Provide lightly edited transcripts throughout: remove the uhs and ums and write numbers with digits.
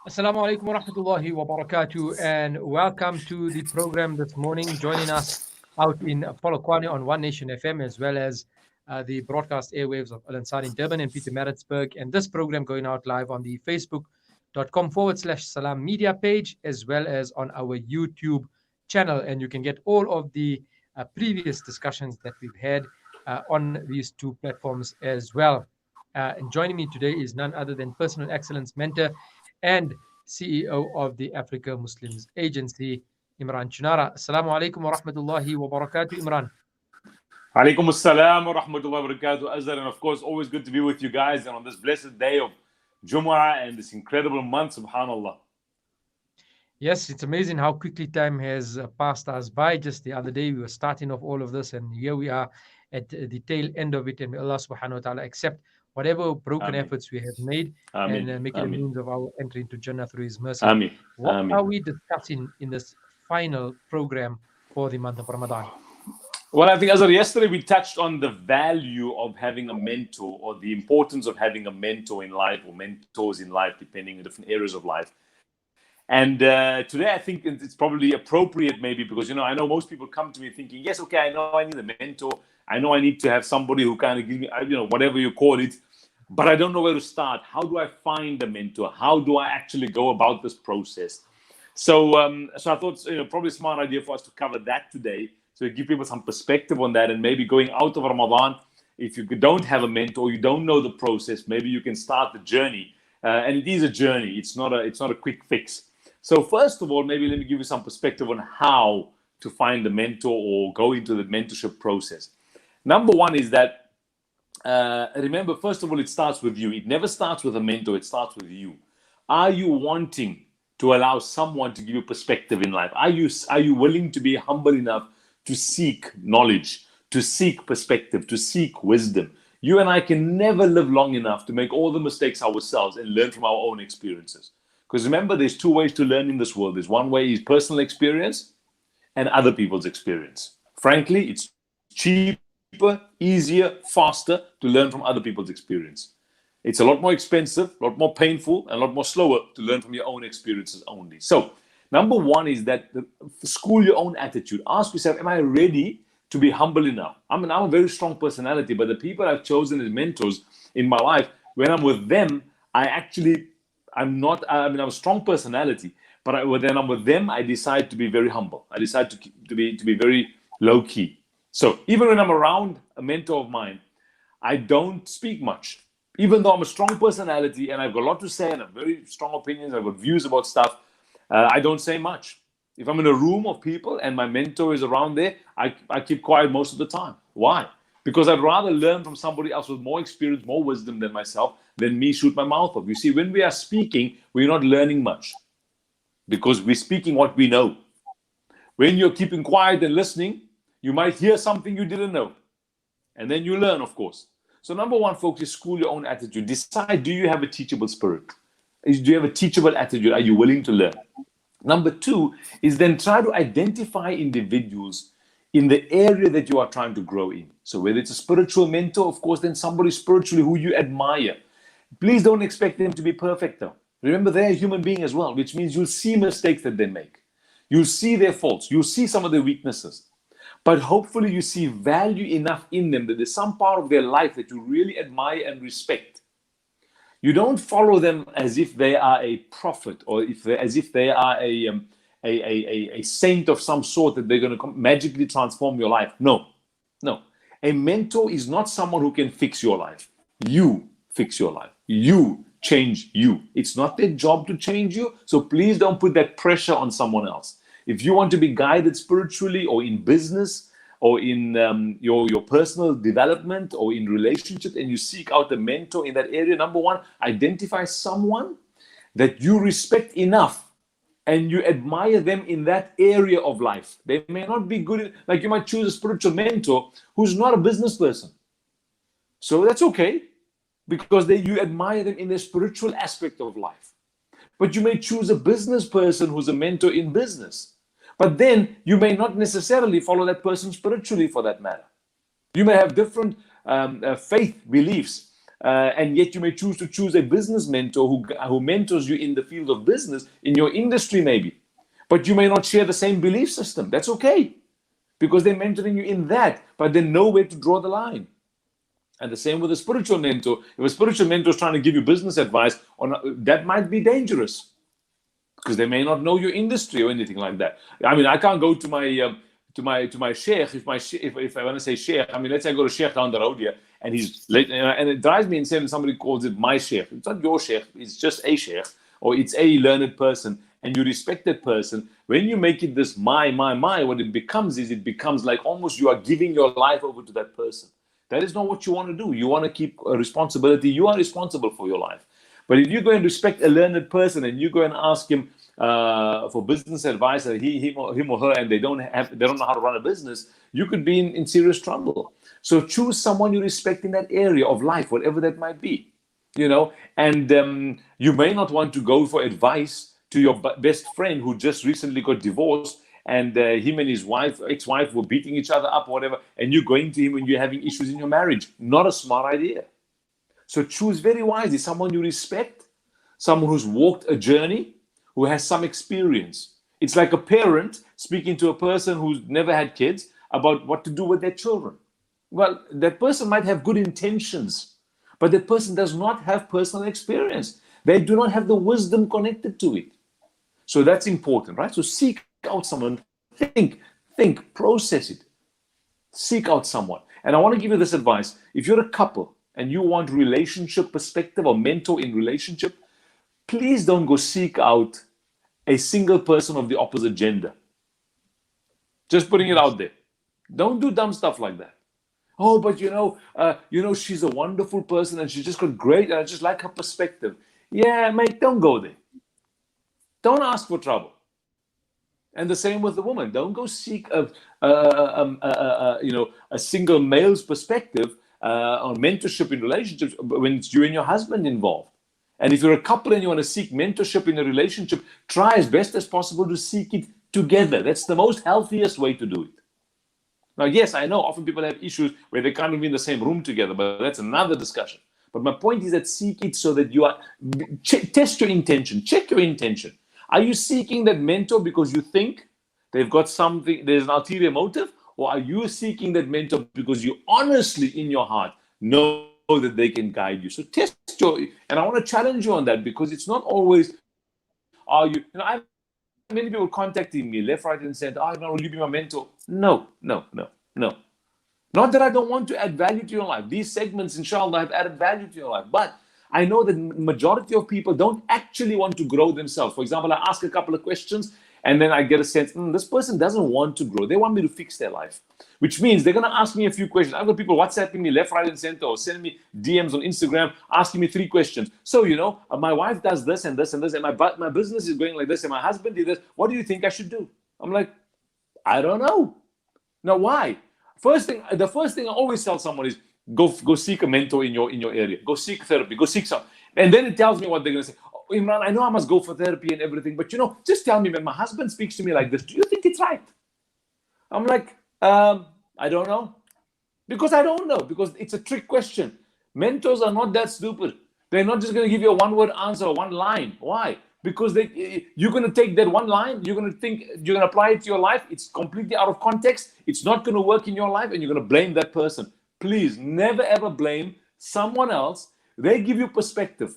Assalamu alaikum wa rahmatullahi wa barakatuh, and welcome to the program this morning. Joining us out in Polokwane on One Nation FM, as well as the broadcast airwaves of Al Ansar in Durban and Peter Maritzburg, and this program going out live on the facebook.com/Salam Media page, as well as on our YouTube channel. And you can get all of the previous discussions that we've had on these two platforms as well. And joining me today is none other than Personal Excellence Mentor and CEO of the Africa Muslims Agency, Imraan Choonara. Assalamu alaikum wa rahmatullahi wa barakatuh, Imraan. Alaikum assalam wa rahmatullahi wa barakatuh, Azhar. And of course, always good to be with you guys. And on this blessed day of Jumu'ah and this incredible month, subhanAllah. Yes, it's amazing how quickly time has passed us by. Just the other day, we were starting off all of this, and here we are at the tail end of it. And may Allah subhanahu wa ta'ala accept whatever broken Ameen. efforts we have made Ameen. and make it a Ameen. means of our entry into Jannah through His mercy. Ameen. What Ameen. are we discussing in this final program for the month of Ramadan? Well, I think, Azhar, yesterday we touched on the value of having a mentor, or the importance of having a mentor in life, or mentors in life, depending on different areas of life. And today I think it's probably appropriate, maybe, because, I know most people come to me thinking, yes, okay, I know I need a mentor. I know I need to have somebody who kind of give me, whatever you call it, but I don't know where to start. How do I find a mentor? How do I actually go about this process? So I thought, probably a smart idea for us to cover that today. So give people some perspective on that, and maybe going out of Ramadan, if you don't have a mentor, you don't know the process, maybe you can start the journey. And it is a journey. It's not a quick fix. So first of all, maybe let me give you some perspective on how to find a mentor or go into the mentorship process. Number one is that, remember, first of all, it starts with you. It never starts with a mentor. It starts with you. Are you wanting to allow someone to give you perspective in life? Are you willing to be humble enough to seek knowledge, to seek perspective, to seek wisdom? You and I can never live long enough to make all the mistakes ourselves and learn from our own experiences. Because remember, there's two ways to learn in this world. There's one way is personal experience and other people's experience. Frankly, it's cheaper, easier, faster to learn from other people's experience. It's a lot more expensive, a lot more painful, and a lot more slower to learn from your own experiences only. So number one is that school your own attitude. Ask yourself, am I ready to be humble enough? I'm a very strong personality, but the people I've chosen as mentors in my life, when I'm with them, I'm a strong personality, but when I'm with them, I decide to be very humble. I decide to be very low key. So even when I'm around a mentor of mine, I don't speak much. Even though I'm a strong personality and I've got a lot to say and I have very strong opinions, I've got views about stuff, I don't say much. If I'm in a room of people and my mentor is around there, I keep quiet most of the time. Why? Because I'd rather learn from somebody else with more experience, more wisdom than myself, than me shoot my mouth off. You see, when we are speaking, we're not learning much because we're speaking what we know. When you're keeping quiet and listening, you might hear something you didn't know. And then you learn, of course. So number one, folks, is school your own attitude. Decide, do you have a teachable spirit? Do you have a teachable attitude? Are you willing to learn? Number two is then try to identify individuals in the area that you are trying to grow in. So whether it's a spiritual mentor, of course, then somebody spiritually who you admire. Please don't expect them to be perfect, though. Remember, they're a human being as well, which means you'll see mistakes that they make. You'll see their faults. You'll see some of their weaknesses. But hopefully you see value enough in them that there's some part of their life that you really admire and respect. You don't follow them as if they are a prophet or as if they are a saint of some sort that they're going to magically transform your life. No. A mentor is not someone who can fix your life. You fix your life. You change you. It's not their job to change you. So please don't put that pressure on someone else. If you want to be guided spiritually or in business or in your personal development or in relationship, and you seek out a mentor in that area, number one, identify someone that you respect enough and you admire them in that area of life. They may not be good, like you might choose a spiritual mentor who's not a business person. So that's okay, because you admire them in their spiritual aspect of life. But you may choose a business person who's a mentor in business. But then you may not necessarily follow that person spiritually, for that matter. You may have different faith beliefs. and yet you may choose to choose a business mentor who mentors you in the field of business, in your industry maybe. But you may not share the same belief system. That's okay, because they're mentoring you in that, but they know where to draw the line. And the same with a spiritual mentor. If a spiritual mentor is trying to give you business advice, that might be dangerous, because they may not know your industry or anything like that. I mean, I can't go to my sheikh if I want to say sheikh. I mean, let's say I go to sheikh down the road here, and he's late, and it drives me insane when somebody calls it my sheikh. It's not your sheikh. It's just a sheikh, or it's a learned person, and you respect that person. When you make it this my, what it becomes is like almost you are giving your life over to that person. That is not what you want to do. You want to keep a responsibility. You are responsible for your life. But if you go and respect a learned person and you go and ask him for business advice, or him or her, and they don't know how to run a business, you could be in serious trouble. So choose someone you respect in that area of life, whatever that might be, And you may not want to go for advice to your best friend who just recently got divorced, and him and his ex-wife were beating each other up or whatever, and you're going to him when you're having issues in your marriage. Not a smart idea. So choose very wisely someone you respect, someone who's walked a journey, who has some experience. It's like a parent speaking to a person who's never had kids about what to do with their children. Well, that person might have good intentions, but that person does not have personal experience. They do not have the wisdom connected to it. So that's important, right? So seek out someone, think, process it. Seek out someone. And I want to give you this advice. If you're a couple and you want relationship perspective or mentor in relationship, please don't go seek out a single person of the opposite gender. Just putting it out there. Don't do dumb stuff like that. Oh, but she's a wonderful person and she's just got great, and I just like her perspective. Yeah, mate, don't go there. Don't ask for trouble. And the same with the woman. Don't go seek a single male's perspective on mentorship in relationships when it's you and your husband involved. And if you're a couple and you want to seek mentorship in a relationship, try as best as possible to seek it together. That's the most healthiest way to do it. Now, yes, I know often people have issues where they can't be in the same room together, but that's another discussion. But my point is that seek it so that you are, test your intention, check your intention. Are you seeking that mentor because you think they've got something, there's an ulterior motive? Or are you seeking that mentor because you honestly in your heart know that they can guide you? So test and I want to challenge you on that, because it's not always, I have many people contacting me left, right, and center, will you be my mentor? No. Not that I don't want to add value to your life. These segments, inshallah, have added value to your life. But I know that majority of people don't actually want to grow themselves. For example, I ask a couple of questions and then I get a sense, this person doesn't want to grow. They want me to fix their life, which means they're going to ask me a few questions. I've got people WhatsApping me left, right, and center, or sending me DMs on Instagram asking me 3 questions. So, my wife does this and this and this, and my business is going like this, and my husband did this. What do you think I should do? I'm like, I don't know. Now, why? The first thing I always tell someone is go seek a mentor in your area. Go seek therapy. Go seek some. And then it tells me what they're going to say. Oh, Imraan, I know I must go for therapy and everything, but just tell me, when my husband speaks to me like this, do you think it's right? I'm like, I don't know. Because I don't know. Because it's a trick question. Mentors are not that stupid. They're not just going to give you a one-word answer or one line. Why? Because you're going to take that one line, you're going to think, you're going to apply it to your life. It's completely out of context. It's not going to work in your life, and you're going to blame that person. Please never ever blame someone else. They give you perspective.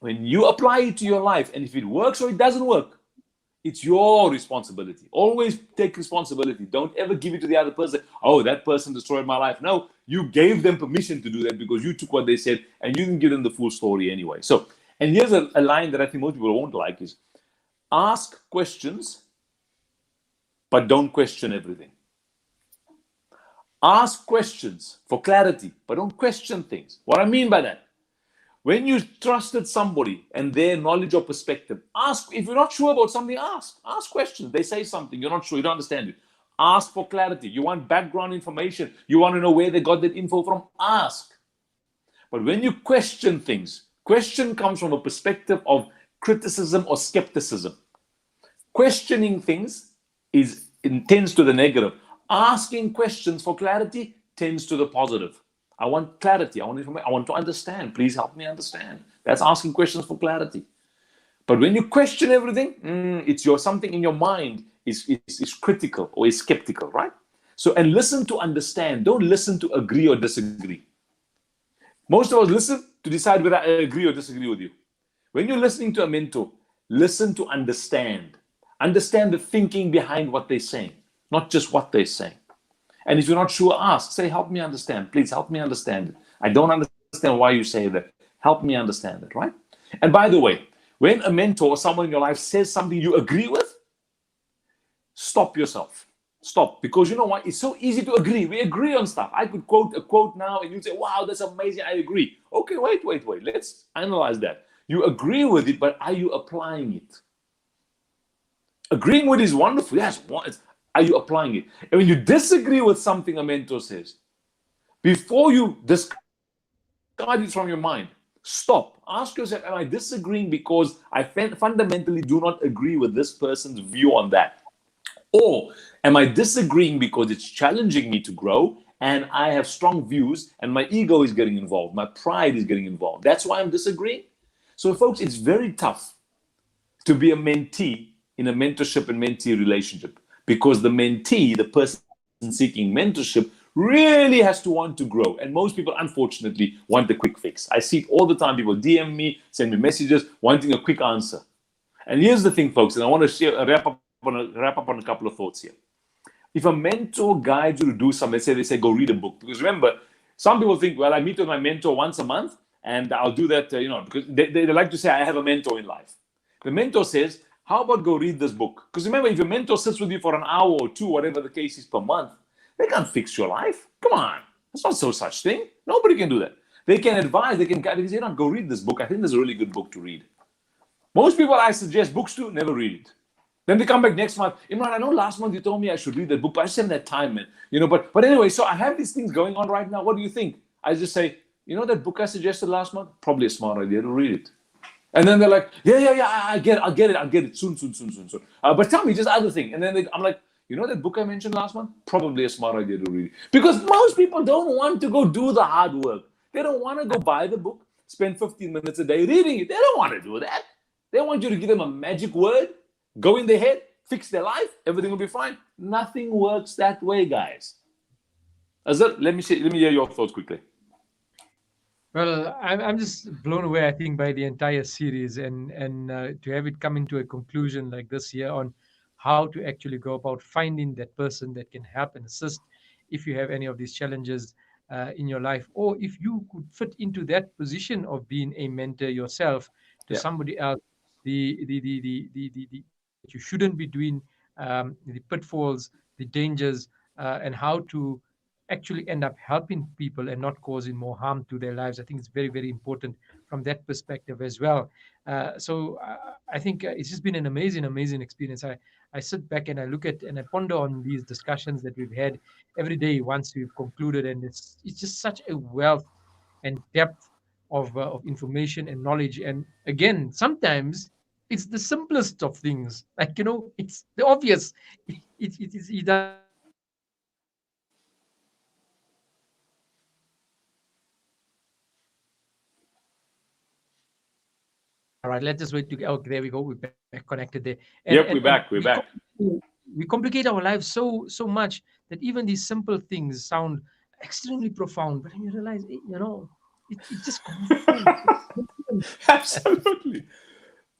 When you apply it to your life, and if it works or it doesn't work, it's your responsibility. Always take responsibility. Don't ever give it to the other person. Oh, that person destroyed my life. No, you gave them permission to do that because you took what they said and you didn't give them the full story anyway. So, and here's a line that I think most people won't like is, ask questions, but don't question everything. Ask questions for clarity, but don't question things. What I mean by that, when you trusted somebody and their knowledge or perspective, ask. If you're not sure about something, ask. Ask questions. They say something, you're not sure, you don't understand it. Ask for clarity. You want background information. You want to know where they got that info from. Ask. But when you question things, question comes from a perspective of criticism or skepticism. Questioning things tends to the negative. Asking questions for clarity tends to the positive. I want clarity. I want information. I want to understand. Please help me understand. That's asking questions for clarity. But when you question everything, it's something in your mind is critical or is skeptical, right? So, and listen to understand. Don't listen to agree or disagree. Most of us listen to decide whether I agree or disagree with you. When you're listening to a mentor, listen to understand. Understand the thinking behind what they're saying, not just what they're saying. And if you're not sure, ask. Say, help me understand. Please help me understand it. I don't understand why you say that. Help me understand it, right? And by the way, when a mentor or someone in your life says something you agree with, stop yourself. Stop. Because you know what? It's so easy to agree. We agree on stuff. I could quote a quote now and you'd say, wow, that's amazing. I agree. Okay, wait. Let's analyze that. You agree with it, but are you applying it? Agreeing with it is wonderful. Yes. Are you applying it? And when you disagree with something a mentor says, before you discard it from your mind, stop. Ask yourself, am I disagreeing because I fundamentally do not agree with this person's view on that? Or am I disagreeing because it's challenging me to grow and I have strong views and my ego is getting involved, my pride is getting involved? That's why I'm disagreeing. So, folks, it's very tough to be a mentee in a mentorship and mentee relationship because the mentee, the person seeking mentorship, really has to want to grow. And most people, unfortunately, want the quick fix. I see it all the time. People DM me, send me messages wanting a quick answer. And here's the thing, folks, and I want to wrap up on a couple of thoughts here. If a mentor guides you to do something, let's say they say, go read a book. Because remember, some people think, well, I meet with my mentor once a month and I'll do that, because they like to say, I have a mentor in life. The mentor says, how about go read this book? Because remember, if your mentor sits with you for an hour or two, whatever the case is per month, they can't fix your life. Come on. There's not so such thing. Nobody can do that. They can advise, they can guide, they say, go read this book. I think there's a really good book to read. Most people I suggest books to never read it. Then they come back next month. Imraan, I know last month you told me I should read that book, but I just haven't had time, man. But anyway, so I have these things going on right now. What do you think? I just say, that book I suggested last month? Probably a smart idea to read it. And then they're like, yeah, I'll get it soon. But tell me just other thing. And then I'm like, that book I mentioned last month? Probably a smart idea to read. Because most people don't want to go do the hard work. They don't want to go buy the book, spend 15 minutes a day reading it. They don't want to do that. They want you to give them a magic word, go in their head, fix their life, everything will be fine. Nothing works that way, guys. Azhar, let me hear your thoughts quickly. Well, I'm just blown away, I think, by the entire series, and to have it come into a conclusion like this here on how to actually go about finding that person that can help and assist if you have any of these challenges in your life, or if you could fit into that position of being a mentor yourself to Yeah. somebody else, that you shouldn't be doing, the pitfalls, the dangers, and how to actually end up helping people and not causing more harm to their lives. I think it's very, very important from that perspective as well. So I think it's just been an amazing, amazing experience. I sit back and I look at and I ponder on these discussions that we've had every day once we've concluded, and it's just such a wealth and depth of information and knowledge. And again, sometimes it's the simplest of things. Like, it's the obvious. It doesn't take much to get it right. All right, let's just wait to. Oh, there we go. We're back connected there, Yep, we're and back. We're back. we complicate our lives so much that even these simple things sound extremely profound. But then you realize, it's just common sense. Absolutely.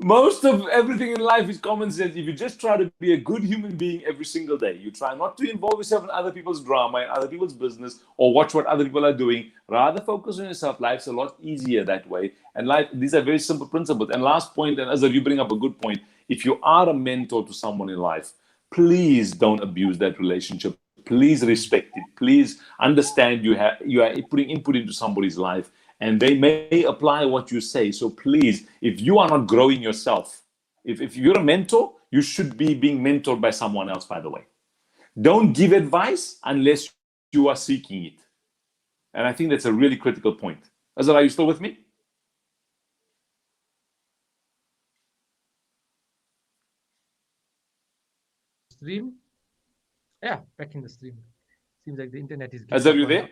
Most of everything in life is common sense. If you just try to be a good human being every single day, you try not to involve yourself in other people's drama and other people's business or watch what other people are doing, rather focus on yourself. Life's a lot easier that way. And these are very simple principles. And last point, and Azhar, you bring up a good point. If you are a mentor to someone in life, please don't abuse that relationship. Please respect it. Please understand you are putting input into somebody's life and they may apply what you say. So please, if you are not growing yourself, if you're a mentor, you should be being mentored by someone else, by the way. Don't give advice unless you are seeking it. And I think that's a really critical point. Azhar, are you still with me? Stream. Yeah, back in the stream. Seems like the internet is giving Azhar, up you on there? us.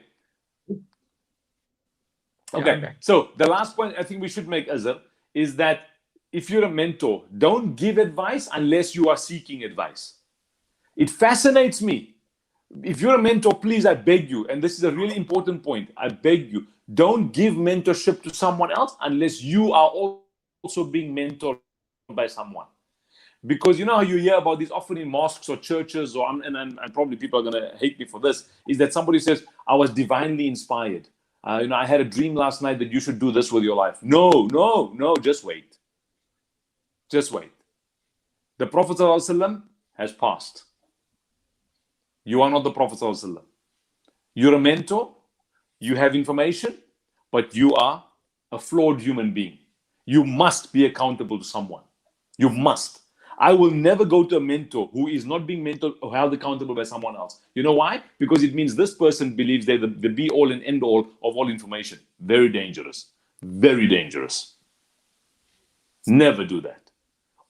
Yeah, I'm Okay, back. so the last point I think we should make, Azhar, is that if you're a mentor, don't give advice unless you are seeking advice. It fascinates me. If you're a mentor, please, I beg you, and this is a really important point, I beg you, don't give mentorship to someone else unless you are also being mentored by someone. Because you know how you hear about these often in mosques or churches, or and probably people are going to hate me for this, is that somebody says, I was divinely inspired. I had a dream last night that you should do this with your life. No, no, no, just wait. Just wait. The Prophet ﷺ has passed. You are not the Prophet ﷺ. You're a mentor, you have information, but you are a flawed human being. You must be accountable to someone. You must. I will never go to a mentor who is not being mentored or held accountable by someone else. You know why? Because it means this person believes they're the be all and end all of all information. Very dangerous. Very dangerous. Never do that.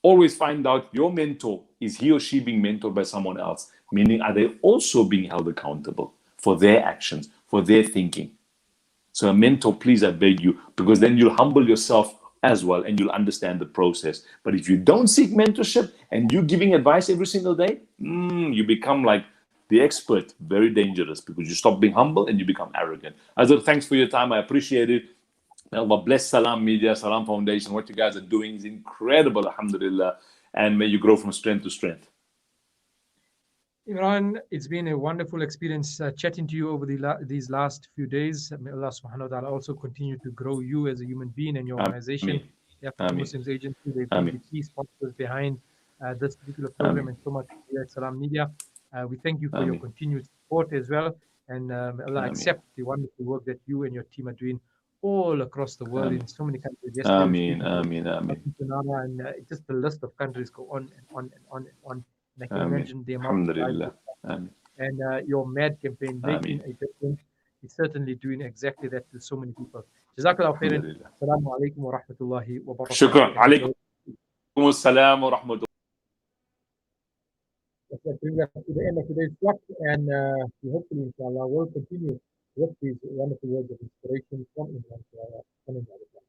Always find out your mentor, is he or she being mentored by someone else? Meaning, are they also being held accountable for their actions, for their thinking? So, a mentor, please, I beg you, because then you'll humble yourself as well and you'll understand the process. But if you don't seek mentorship and you're giving advice every single day, you become like the expert. Very dangerous, because you stop being humble and you become arrogant. Azhar, thanks for your time. I appreciate it. May Allah bless Salam Media, Salam Foundation. What you guys are doing is incredible, alhamdulillah. And may you grow from strength to strength. Imran, it's been a wonderful experience chatting to you over these last few days. May Allah subhanahu wa ta'ala also continue to grow you as a human being and your organization. Ameen. The African Ameen. Muslims Agency, the Ameen. key sponsors behind this particular program, Ameen. and so much here at Salam Media. We thank you for your Ameen. continued support as well. And may Allah Ameen. accept the wonderful work that you and your team are doing all across the world Ameen. in so many countries. Yesterday, we were Ameen. speaking to Ameen. Ameen. Choonara, and just the list of countries go on and on and on and on. And I can Ameen. imagine the amount of lives Alhamdulillah. Ameen. and your MAD campaign making Ameen. a difference is certainly doing exactly that to so many people. Jazakallah khairan. Alhamdulillah. Assalamu alaikum wa rahmatullahi wa barakatuh. Shukran. Alaikum assalam wa rahmatullah. That brings us to the end of today's talk, and we hopefully, inshallah, will continue with these wonderful words of inspiration from Imran Choonara.